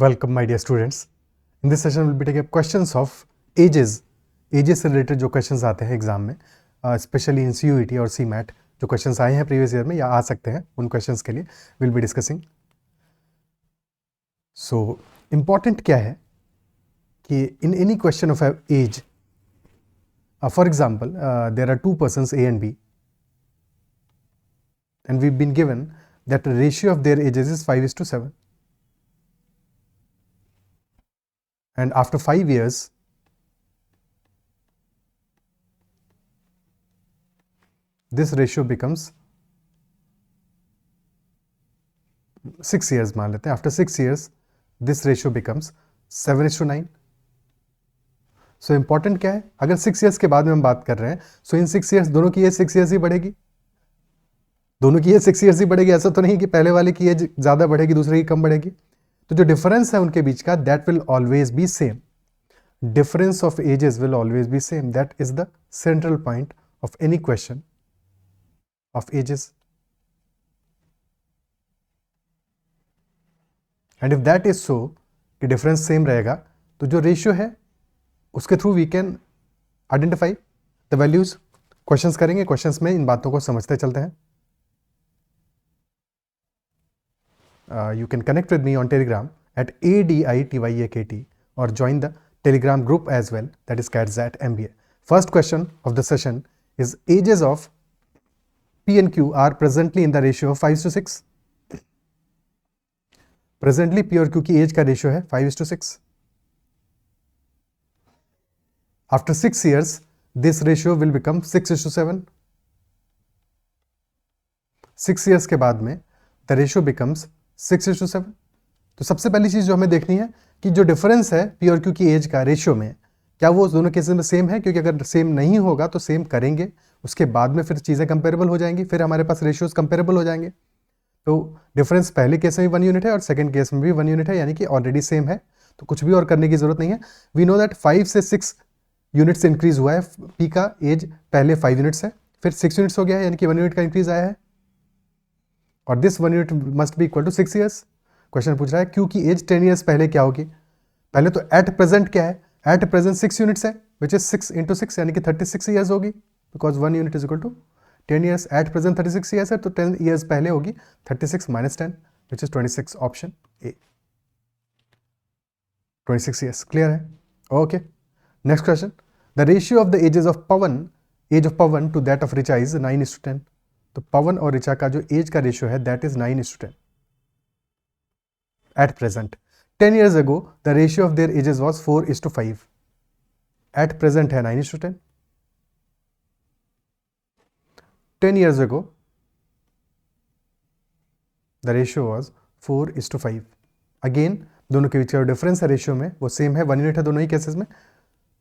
Welcome my dear students. In this session we'll be taking up questions of ages. Ages से related जो questions आते हैं exam में, specially in CUET और CMAT जो questions आए हैं प्रीवियस ईयर में या आ सकते हैं, उन questions के लिए we'll be discussing. So important क्या है कि in any question of age, for example, there are two persons A and B, and we've been given that the ratio of their ages is 5:7. And after 5 years, this ratio becomes 6 years मान लेते हैं. After 6 years, this ratio becomes 7:9. So important क्या है, अगर 6 years के बाद में हम बात कर रहे हैं, so in 6 years दोनों की एज 6 years ही बढ़ेगी. दोनों की एज 6 years ही बढ़ेगी. ऐसा तो नहीं कि पहले वाले की एज ज़्यादा बढ़ेगी दूसरे की कम बढ़ेगी. तो जो डिफरेंस है उनके बीच का, that will always be same. Difference of ages will always be same. That is the central point of any question of ages. And if that is so कि डिफरेंस सेम रहेगा, तो जो रेशियो है उसके through we can identify the values. Questions करेंगे, questions में इन बातों को समझते चलते हैं. You can connect with me on Telegram at ADITYAKT or join the Telegram group as well, that is CATZAT MBA. First question of the session is ages of P and Q are presently in the ratio of 5:6. Presently P और Q की age का ratio है 5:6. After 6 years, this ratio will become 6:7. 6 years के बाद में the ratio becomes 6:7. तो सबसे पहली चीज जो हमें देखनी है कि जो डिफरेंस है P और Q की एज का रेशियो में, क्या वो दोनों केसेस में सेम है? क्योंकि अगर सेम नहीं होगा तो सेम करेंगे, उसके बाद में फिर चीजें कंपेरेबल हो जाएंगी, फिर हमारे पास रेशियोज कंपेरेबल हो जाएंगे. तो डिफरेंस पहले केस में भी 1 यूनिट है और सेकंड केस में भी 1 यूनिट है, यानी कि ऑलरेडी सेम है. तो कुछ भी और करने की जरूरत नहीं है. वी नो दैट 5 से 6 यूनिट्स इंक्रीज हुआ है. P का एज पहले 5 यूनिट्स है, फिर 6 यूनिट्स हो गया है, यानी कि 1 यूनिट का इंक्रीज आया है. और this 1 unit must be equal to 6 years. Question पूछ रहा है क्यू की एज 10 ईयर्स पहले क्या होगी. पहले तो एट प्रेजेंट क्या है, एट प्रेजेंट 6 यूनिट्स है, विच इज 6 into 6 यानी कि 36 ईयर्स होगी, because 1 unit is equal to 10 years. At present 36 years है, तो 10 ईयर्स पहले होगी 36 minus 10, which is 26. Option A 26 years. Clear है? Okay. Next question. The ratio of the ages of Pawan, age of Pawan to that of Richa is 9:10. तो पवन और रिचा का जो as का रेशियो है that is 9:10 at present. 10 years ago the ratio of their ages was 4:5. at present है 9:10. 10 years ago the ratio was 4:5. Again दोनों के बीच का डिफरेंस है रेशियो में वो सेम है, 1 यूनिट है दोनों ही केसेस में.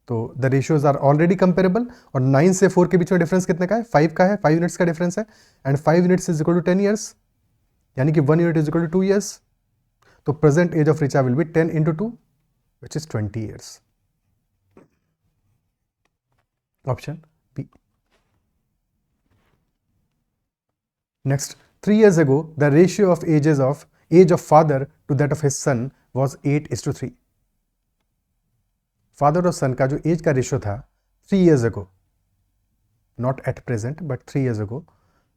तो the ratios are already comparable. और 9 से 4 के बीच में डिफरेंस कितने का है? 5 का है. 5 यूनिट्स का डिफरेंस है. And 5 units is equal to 10 years, यानी कि 1 unit is equal to 2 years. तो present age of Richa will be 10 into 2, which is 20 years. Option B. Next, 3 years ago, the ratio of age of father to that of his son was 8:3. Father और son का जो as का ratio था 3 years ago, not at present but 3 years ago,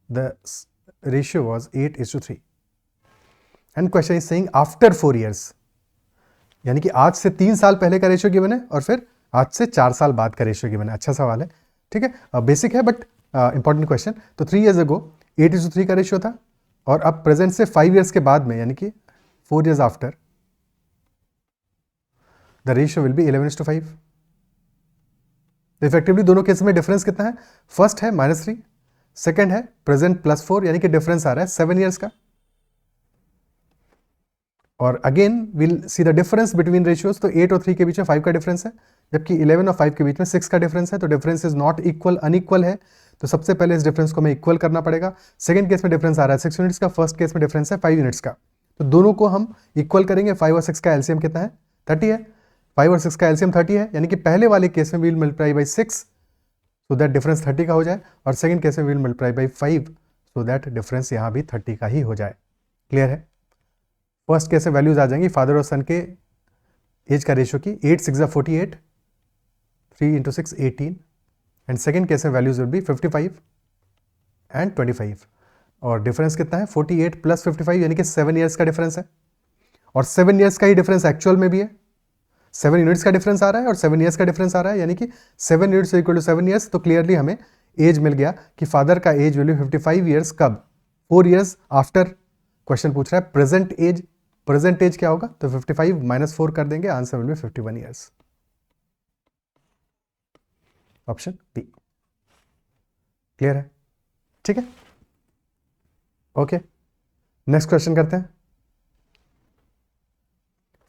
the ratio was 8:3. And question is saying after 4 years, यानी कि आज से 3 साल पहले का रेशियो गिवन है और फिर आज से 4 साल बाद का रेशियो गिवन है. अच्छा सवाल है, ठीक है, बेसिक है बट इंपॉर्टेंट क्वेश्चन. तो 3 years ago 8:3 का रेशियो था, और अब प्रेजेंट से 5 years के बाद में, यानी कि 4 years after, the ratio will be 11:5. Effectively दोनों केस में डिफरेंस कितना है? फर्स्ट है -3, सेकेंड है प्रेजेंट +4, यानी कि डिफरेंस आ रहा है 7 years का. और again will see the difference between ratios. तो 8 और 3 के बीच में 5 का डिफरेंस है, जबकि 11 और 5 के बीच में 6 का डिफरेंस है. तो difference is not equal, unequal है. तो सबसे पहले इस डिफरेंस को हमें इक्वल करना पड़ेगा. सेकंड केस में डिफरेंस आ रहा है 6 यूनिट्स का, फर्स्ट केस में डिफरेंस है 5 यूनिट्स का. तो दोनों को हम इक्वल करेंगे. 5 और 6 का एलसीएम कितना है? 30 है. 5 और 6 का एलसीएम 30 है, यानी कि पहले वाले केस में will multiply by 6 so that difference 30 का हो जाए, और सेकंड केस में will multiply by 5 so that difference यहाँ भी 30 का ही हो जाए. क्लियर है? फर्स्ट कैसे वैल्यूज आ जाएंगी फादर और सन के एज का रेशियो की, 8 6 48, 3 × 6 18, एंड सेकेंड कैसे वैल्यूज विल बी 55 एंड 25, और डिफरेंस कितना है 48 + 55 यानी कि 7 ईयर्स का डिफरेंस है, और 7 ईयर्स का ही डिफरेंस एक्चुअल में भी है, 7 यूनिट्स का डिफरेंस आ रहा है और 7 ईयर्स का डिफरेंस आ रहा है, यानी कि 7 यूनिट्स इक्वल टू 7 ईयर्स। तो क्लियरली हमें एज मिल गया कि फादर का एज विल बी 55 ईयर्स कब, 4 ईयर्स आफ्टर। क्वेश्चन पूछ रहा है प्रेजेंट एज, प्रेजेंट एज क्या होगा, तो 55 - 4 कर देंगे, answer will be 51 years, option B. Clear है, ठीक है, ओके। नेक्स्ट क्वेश्चन करते हैं।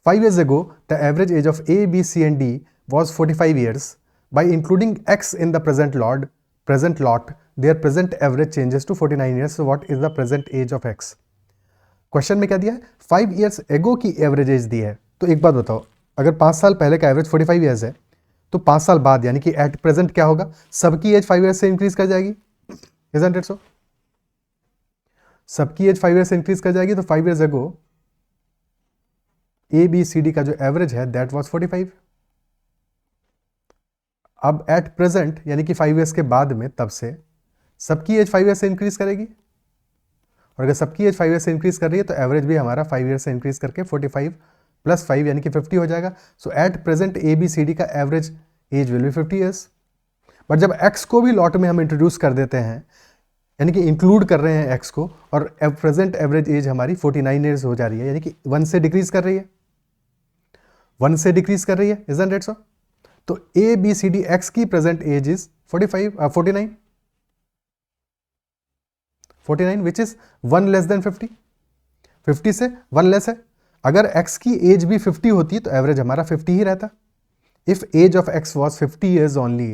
5 years ago, the average age of A, B, C, and D was 45 years. By including X in the present lot, their present average changes to 49 years. So, what is the present age of X? Question में क्या दिया है, 5 years ago की average as the है। तो एक बात बताओ, अगर 5 साल पहले का एवरेज 45 ईयर्स है, तो 5 साल बाद यानी कि एट प्रेजेंट क्या होगा, सबकी एज 5 ईयर्स से इंक्रीज कर जाएगी, isn't it so? सबकी एज 5 ईयर्स से इंक्रीज कर जाएगी, तो 5 years ago A B C D का जो एवरेज है दैट वाज 45। अब एट प्रेजेंट यानी कि 5 ईयर्स के बाद में, तब से सबकी एज 5 ईयर्स से इंक्रीज करेगी, और अगर सबकी एज 5 ईयर्स से इंक्रीज कर रही है तो एवरेज भी हमारा 5 ईयर्स से इंक्रीज करके 45 + 5 यानी कि 50 हो जाएगा। So at present A B C D का average age will be 50 years. But जब एक्स को भी लॉट में हम इंट्रोड्यूस कर देते हैं, यानी कि इंक्लूड कर रहे हैं एक्स को, और प्रेजेंट एवरेज एज हमारी 49 ईयर्स हो जा रही है, यानी कि 1 से डिक्रीज कर रही है, 1 से डिक्रीज कर रही है, isn't it so? तो A B C D X की present age is 49 which is 1 less than 50, 50 से 1 लेस है। अगर एक्स की एज भी 50 होती तो एवरेज हमारा 50 ही रहता। If age of X was 50 years only,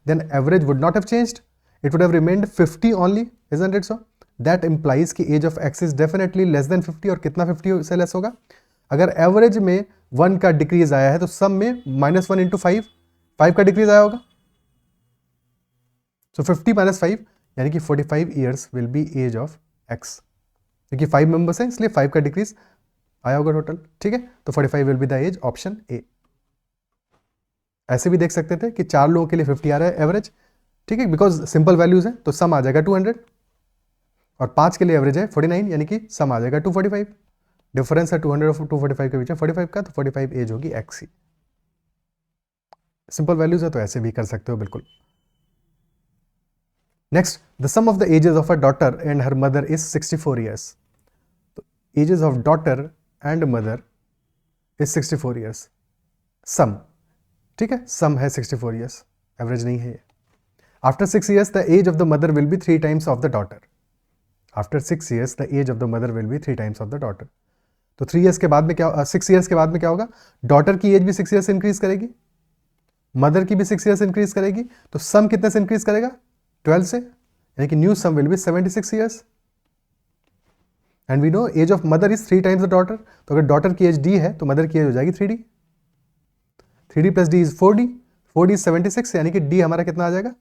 then average would not have changed, it would have remained 50 only, isn't it so? That implies कि age of X is definitely less than 50, और कितना 50 से less होगा, अगर average में 1 का decrease आया है तो सम में -1 × 5 का डिक्रीज आया होगा। सो 50 - 5 यानी कि 45 years will be age of X, क्योंकि 5 मेंबर्स हैं इसलिए 5 का डिक्रीज आया होगा टोटल, ठीक है। तो 45 will be the age, option A. ऐसे भी देख सकते थे कि 4 लोगों के लिए 50 आ रहा है एवरेज, ठीक है, बिकॉज सिंपल वैल्यूज है तो सम आ जाएगा 200, और 5 के लिए एवरेज है 49 यानी कि सम आ जाएगा 245। डिफरेंस है 200 और 245 के बीच में 45 का, तो 45 एज होगी एक्स ही। सिंपल वैल्यूज है तो ऐसे भी कर सकते हो बिल्कुल। Next, the sum of the ages of a daughter and her mother is 64 years. तो ages of daughter and mother is 64 years, sum, ठीक है, सम है 64 ईयर्स, एवरेज नहीं है। After 6 years the age of the mother will be 3 times of the daughter. After 6 years the age of the mother will be 3 times of the daughter. तो 3 years के बाद में क्या, 6 ईयर्स के बाद में क्या होगा, डॉटर की एज भी 6 ईयर्स इंक्रीज करेगी, मदर की भी 6 ईयर्स इंक्रीज करेगी, तो सम कितने से इंक्रीज करेगा, 12 से, यानी कि new sum will be 76 years. And we know age of mother is 3 times the daughter, तो अगर डॉटर की एज डी है तो मदर की एज हो जाएगी 3D, 3D + D is 4D, 4D is 76, यानी कि डी हमारा कितना आ जाएगा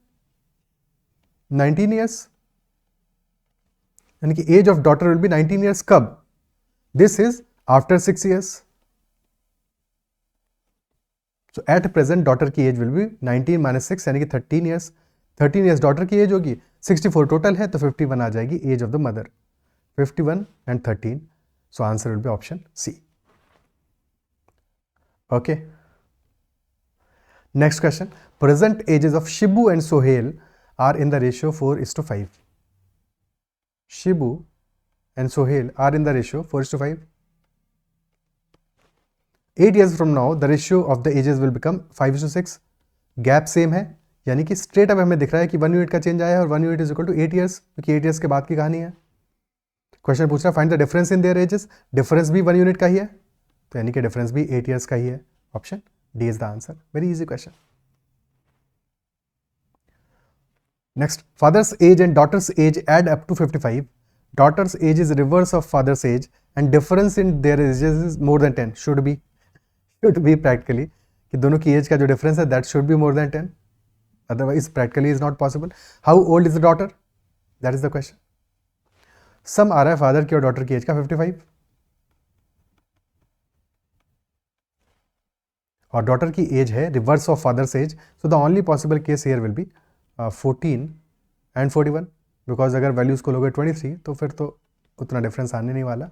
19 ईयर्स, यानी कि age of daughter will be 19 years कब, this is after 6 years. So at present daughter की एज विल बी 19 - 6 यानी कि 13 ईयर्स। 13 ईयर्स डॉटर की एज होगी, 64 टोटल है तो 51 आ जाएगी age of the mother, 51 and 13, so answer will be option C. Okay, next question, present ages of Shibu and Sohail are in the ratio 4:5। Shibu and Sohail are in the ratio 4:5। 8 years from now the ratio of the ages will become 5:6। Gap same है, यानी कि straight अब हमें दिख रहा है कि 1 unit का चेंज आया है, और 1 unit is equal to 8 years, क्योंकि 8 years के बाद की कहानी है। क्वेश्चन पूछ रहा है find the difference in their edges, difference भी 1 यूनिट का ही है, तो यानी कि डिफरेंस भी 8 years का ही है, option D is the answer. Very easy question. Next, father's age and daughter's age add up to 55, daughter's age is reverse of father's age and difference in their ages is more than 10, should be practically कि दोनों की age का जो difference है that should be more than 10, otherwise practically is not possible. How old is the daughter, that is the question. सम आ रहा है father की और डॉटर की एज का 55, और डॉटर की एज है reverse of father's as, so the only possible case here will be 14 and 41, because अगर वैल्यूज़ को लोगे 23 तो फिर तो उतना डिफरेंस आने नहीं वाला।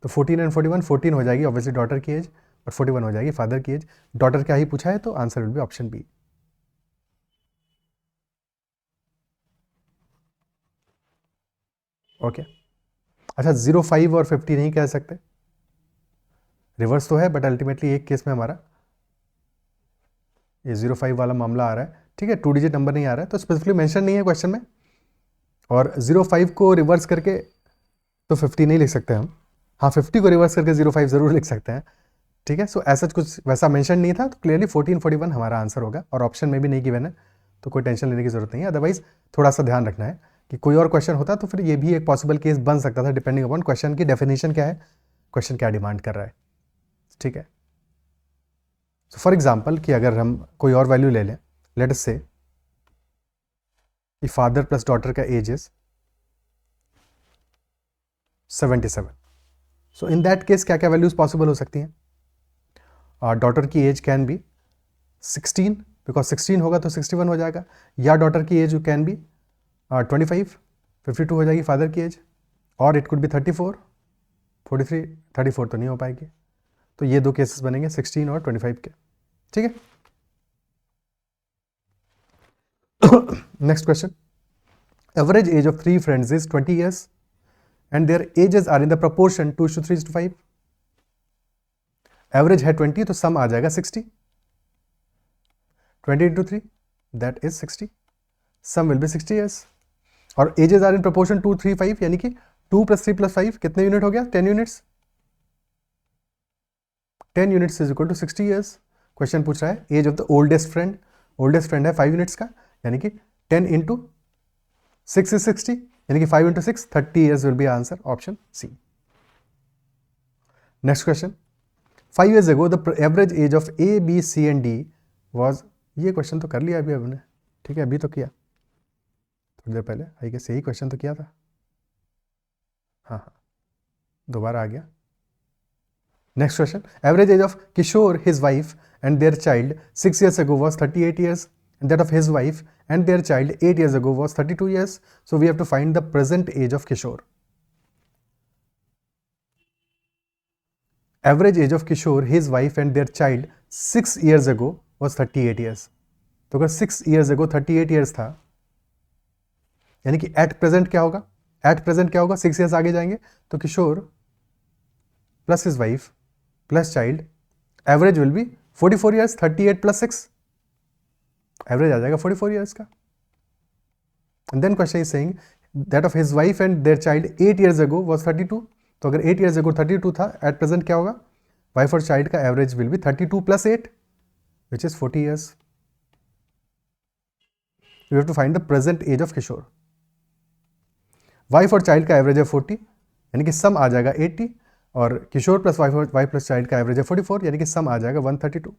तो 14 एंड 41, 14 हो जाएगी ऑब्वियसली डॉटर की एज और 41 हो जाएगी फादर की एज। डॉटर क्या ही पूछा है तो answer will be option B. Okay अच्छा 05 और 50 नहीं कह सकते, रिवर्स तो है बट अल्टीमेटली एक केस में हमारा ये 05 वाला मामला आ रहा है, ठीक है, 2 डिजिट नंबर नहीं आ रहा है तो स्पेसिफिकली मेंशन नहीं है क्वेश्चन में। और 05 को रिवर्स करके तो 50 नहीं लिख सकते हम, हाँ 50 को रिवर्स करके 05 जरूर लिख सकते हैं, ठीक है। सो ऐसा कुछ वैसा मेंशन नहीं था तो क्लियरली 1441 हमारा आंसर होगा और ऑप्शन में भी नहीं गिवन है तो कोई टेंशन लेने की जरूरत नहीं है। अदरवाइज थोड़ा सा ध्यान रखना है कि कोई और क्वेश्चन होता तो फिर ये भी एक पॉसिबल केस बन सकता था डिपेंडिंग अपॉन क्वेश्चन की डेफिनेशन क्या है, क्वेश्चन क्या डिमांड कर रहा है, ठीक है। सो फॉर एग्जाम्पल कि अगर हम कोई और वैल्यू ले लें, लेट अस से कि फादर प्लस डॉटर का age is 77, so in that case क्या क्या वैल्यूज पॉसिबल हो सकती हैं? डॉटर की एज कैन बी 16 बिकॉज 16 होगा तो 61 हो जाएगा, या डॉटर की एज कैन बी 25, 52 हो जाएगी फादर की एज, और इट कुड बी 34, 43, 34 तो नहीं हो पाएगी, तो ये दो केसेस बनेंगे 16 और 25 के, ठीक है। Next question, average age of 3 friends is 20 years and their ages are in the proportion 2:3:5। Average है 20 तो सम आ जाएगा 60, 20 into 3 that is 60, sum will be 60 years, और एजेस आर इन प्रोपोर्शन 2, 3, 5 यानी कि 2 + 3 + 5 कितने यूनिट हो गया? 10 units, 10 units is equal to 60 years। Question पूछ रहा है age of the oldest friend, oldest friend है 5 यूनिट्स का यानी कि 10 into 6 is 60 यानी कि 5 into 6 30 years will be answer, option C. Next question, 5 years ago the average age of A, B, C and D was, ये question तो कर लिया अभी हमने, ठीक है, अभी तो किया थोड़ी देर पहले, आई गेस यही क्वेश्चन तो किया था, हाँ दोबारा आ गया। Next question, average age of Kishore his wife and their child 6 years ago was 38 years and that of his wife and their child 8 years ago was 32 years, so we have to find the present age of Kishore। Average age of Kishore, his wife and their child 6 years ago was 38 years, तो अगर 6 years ago 38 years था यानी कि at present क्या होगा? At present क्या होगा? 6 years आगे जाएंगे तो Kishore plus his wife plus child average will be 44 years, 38 + 6 average आ जाएगा 44 years का। And then question is saying that of his wife and their child 8 years ago was 32, तो अगर 8 years ago 32 था, एट प्रेजेंट क्या होगा? वाइफ और child का average will be 32 + 8 which is 40 years। You have to find the present age of Kishore. Wife और child का average है 40 यानी कि सम आ जाएगा 80, और Kishore plus wife plus child का एवरेज है 44 यानी कि सम आ जाएगा 132।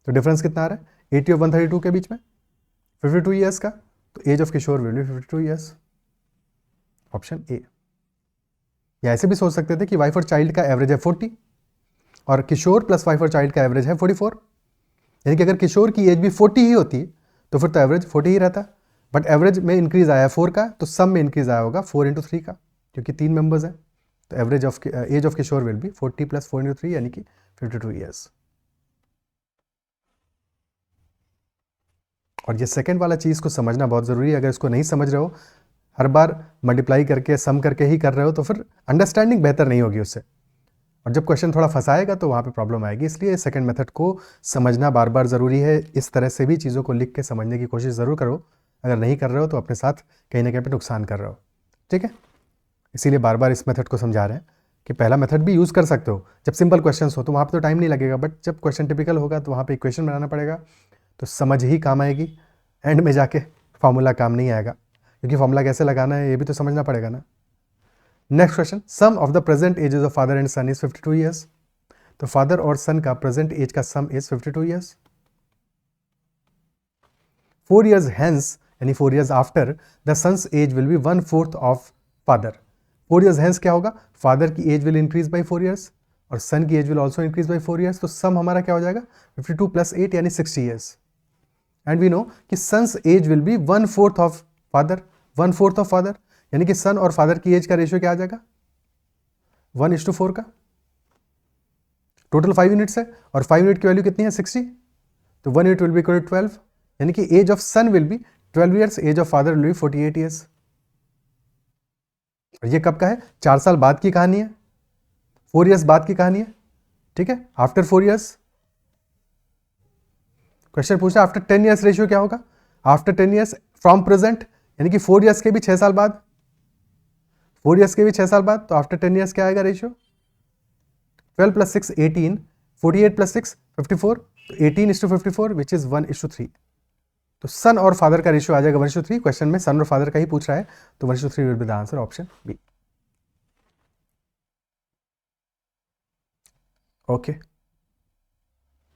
तो डिफरेंस कितना आ रहा है? 80 और 132 के बीच में 52 years का, तो age of Kishore will be 52 years, option A. या ऐसे भी सोच सकते थे कि वाइफ और चाइल्ड का एवरेज है 40 और किशोर प्लस वाइफ और चाइल्ड का एवरेज है 44, यानी कि अगर किशोर की एज भी 40 ही होती तो फिर तो एवरेज 40 ही रहता, बट एवरेज में इंक्रीज आया 4 का, तो सम में इंक्रीज आया होगा 4 into 3 का, क्योंकि 3 मेंबर्स हैं, तो average of age of Kishore will be 40 + 4 into 3 यानी कि 52 years। और ये सेकंड वाला चीज़ को समझना बहुत ज़रूरी है, अगर इसको नहीं समझ रहे हो, हर बार मल्टीप्लाई करके सम करके ही कर रहे हो तो फिर अंडरस्टैंडिंग बेहतर नहीं होगी उससे, और जब क्वेश्चन थोड़ा फंसाएगा तो वहाँ पे प्रॉब्लम आएगी। इसलिए सेकंड मेथड को समझना बार बार ज़रूरी है। इस तरह से भी चीज़ों को लिख के समझने की कोशिश ज़रूर करो, अगर नहीं कर रहे हो तो अपने साथ कहीं ना कहीं पे नुकसान कर रहे हो, ठीक है। इसीलिए बार बार इस मेथड को समझा रहे हैं कि पहला मेथड भी यूज़ कर सकते हो जब सिंपल क्वेश्चन हो, तो वहाँ पर तो टाइम नहीं लगेगा, बट जब क्वेश्चन टिपिकल होगा तो वहाँ पर इक्वेशन बनाना पड़ेगा, तो समझ ही काम आएगी, एंड में जाके फॉर्मूला काम नहीं आएगा, क्योंकि फॉर्मूला कैसे लगाना है ये भी तो समझना पड़ेगा ना। Next question, sum of the present ages of father and son is 52 years, तो फादर और सन का प्रेजेंट एज का sum is 52 years। 4 years hence यानी 4 years after the son's age will be 1/4 of father. 4 years hence क्या होगा? Father की age will increase by 4 years और son की age will also increase by 4 years, तो सम हमारा क्या हो जाएगा 52 + 8 यानी 60 ईयर्स। एंड वी नो कि son's age will be 1/4 of father, 1/4 of father, यानी कि सन और फादर की एज का रेशियो क्या आ जाएगा 1:4 का। टोटल 5 यूनिट्स है और 5 यूनिट की वैल्यू कितनी है 60, तो 1 unit will be equal to 12, यानी कि age of son will be 12 years, age of father will be 48 years. और ये कब का है, 4 साल बाद की कहानी है, 4 ईयर्स बाद की कहानी है, ठीक है। आफ्टर 4 ईयर्स क्वेश्चन पूछा आफ्टर 10 ईयर्स रेशियो क्या होगा, आफ्टर 10 ईयर्स फ्रॉम प्रेजेंट, यानी कि 4 ईयर्स के भी 6 साल बाद, 4 ईयर्स के भी 6 साल बाद, तो आफ्टर 10 ईयर्स क्या आएगा रेशियो 12 + 6 18, 48 + 6 54, तो 18:54 विच इज 1:3। तो सन और फादर का रेशियो आ जाएगा 1:3। क्वेश्चन में सन और फादर का ही पूछ रहा है, तो 1:3 will be the answer, option B. Okay,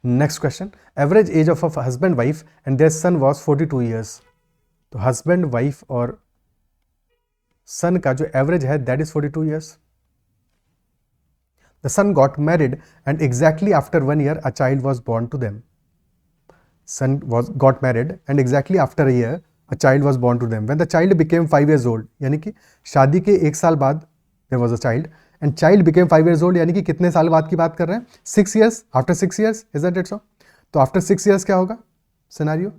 next question, average age of a husband wife and their son was 42 years. तो हस्बैंड वाइफ और सन का जो एवरेज है that is 42 years. The son got married and exactly after 1 year a child was born to them. Son got married and exactly after a year a child was born to them. When the child became 5 years old, यानी कि शादी के 1 साल बाद there was a child and child became 5 years old, यानी कि कितने साल बाद की बात कर रहे हैं 6 years, after 6 years, isn't it so? तो after 6 years क्या होगा scenario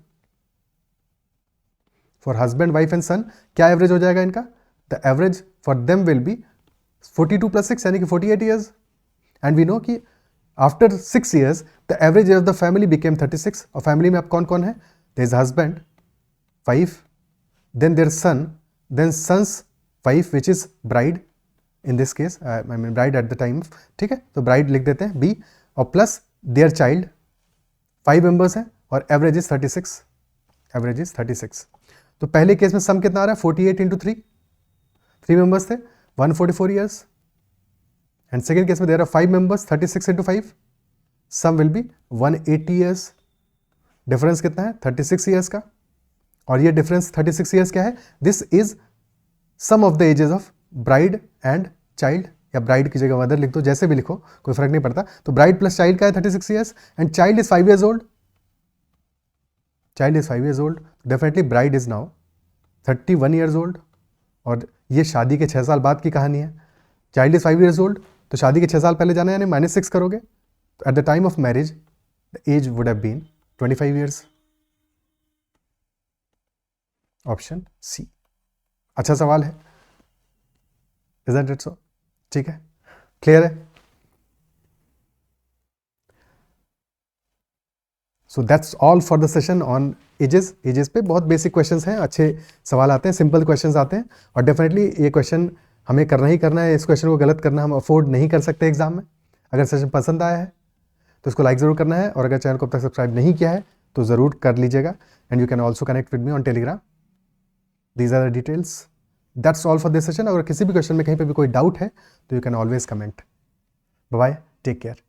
for husband wife and son, क्या एवरेज हो जाएगा इनका, the average for them will be 42 + 6 यानी कि 48 ईयर्स। एंड वी नो कि after 6 years the average age of the family became 36। और फैमिली में अब कौन कौन है, there is husband wife, then their son, then son's wife which is bride in this case, I mean bride eight the time, ठीक है, तो bride लिख देते हैं बी, और प्लस देयर चाइल्ड, 5 मेंबर्स हैं और एवरेज इज 36, एवरेज इज 36। तो पहले केस में सम कितना आ रहा है 48 × 3, 3 मेंबर्स थे 144 ईयर्स, एंड सेकेंड केस में there are 5 members 36 × 5, sum will be 180 years. Difference कितना है 36 ईयर्स का, और ये डिफरेंस 36 ईयर्स क्या है, this is sum of the ages of bride and child, या ब्राइड की जगह मदर लिख दो, जैसे भी लिखो कोई फर्क नहीं पड़ता। तो ब्राइड प्लस चाइल्ड का है 36 years and child is 5 years old, child is 5 years old, definitely bride is now 31 years old. और ये शादी के 6 साल बाद की कहानी है, चाइल्ड इज 5 ईयर्स ओल्ड, तो शादी के 6 साल पहले जाना है, यानी -6 करोगे, तो at the time of marriage the age would have been 25 years, option C. अच्छा सवाल है, isn't it so? ठीक है, क्लियर है। So that's all for the session on ages. Ages पे बहुत बेसिक क्वेश्चंस हैं, अच्छे सवाल आते हैं, सिंपल क्वेश्चंस आते हैं, और डेफिनेटली ये क्वेश्चन हमें करना ही करना है, इस क्वेश्चन को गलत करना हम अफोर्ड नहीं कर सकते एग्जाम में। अगर सेशन पसंद आया है तो इसको लाइक ज़रूर करना है, और अगर चैनल को अब तक सब्सक्राइब नहीं किया है तो ज़रूर कर लीजिएगा। And you can also connect with me on Telegram, these are the details. That's all for this session. अगर किसी भी क्वेश्चन में कहीं पर भी कोई डाउट है तो you can always comment. Bye bye, take care.